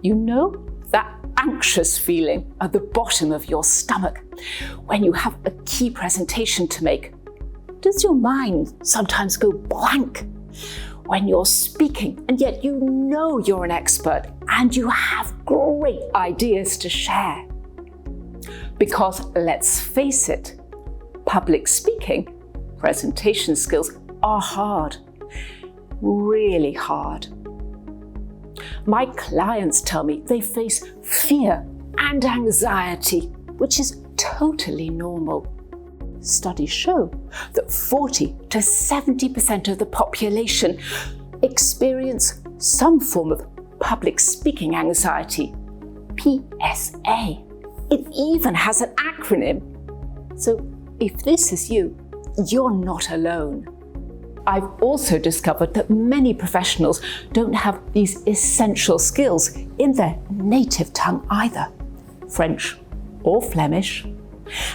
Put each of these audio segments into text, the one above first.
You know that anxious feeling at the bottom of your stomach when you have a key presentation to make? Does your mind sometimes go blank when you're speaking and yet you know you're an expert and you have great ideas to share? Because let's face it, public speaking, presentation skills are hard, really hard. My clients tell me they face fear and anxiety, which is totally normal. Studies show that 40 to 70% of the population experience some form of public speaking anxiety, PSA. It even has an acronym. So if this is you, you're not alone. I've also discovered that many professionals don't have these essential skills in their native tongue either, French or Flemish.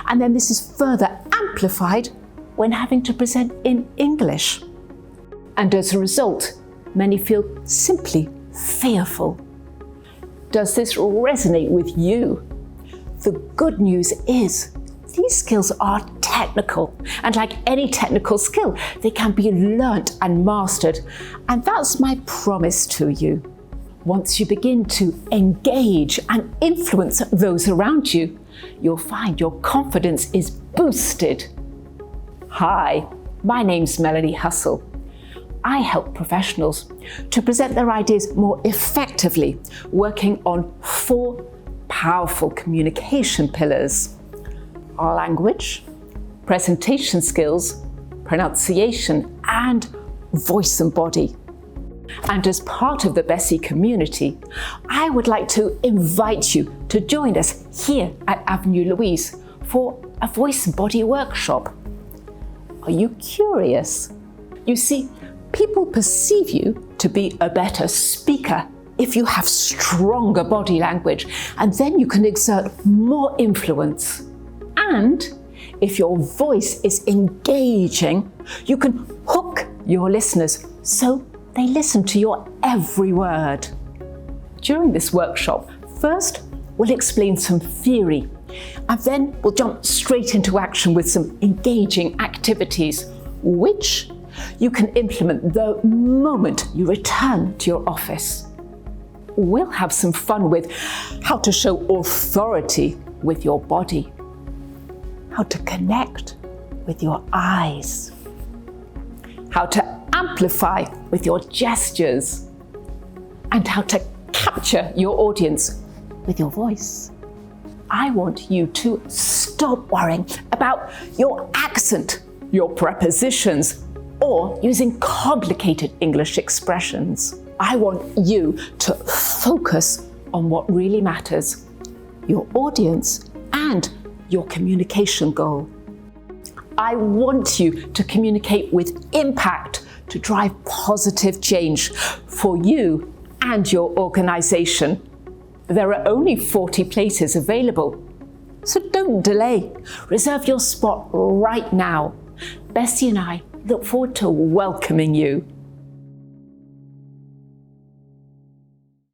And then this is further amplified when having to present in English. And as a result, many feel simply fearful. Does this resonate with you? The good news is these skills are technical, and like any technical skill, they can be learnt and mastered. And that's my promise to you. Once you begin to engage and influence those around you, you'll find your confidence is boosted. Hi, my name's Melanie Hussle. I help professionals to present their ideas more effectively, working on 4 powerful communication pillars: our language, presentation skills, pronunciation, and voice and body. And as part of the BECI community, I would like to invite you to join us here at Avenue Louise for a voice and body workshop. Are you curious? You see, people perceive you to be a better speaker if you have stronger body language, and then you can exert more influence. And if your voice is engaging, you can hook your listeners so they listen to your every word. During this workshop, first we'll explain some theory, and then we'll jump straight into action with some engaging activities, which you can implement the moment you return to your office. We'll have some fun with how to show authority with your body, how to connect with your eyes, how to amplify with your gestures, and how to capture your audience with your voice. I want you to stop worrying about your accent, your prepositions, or using complicated English expressions. I want you to focus on what really matters, your audience and your communication goal. I want you to communicate with impact to drive positive change for you and your organization. There are only 40 places available, so don't delay. Reserve your spot right now. BECI and I look forward to welcoming you.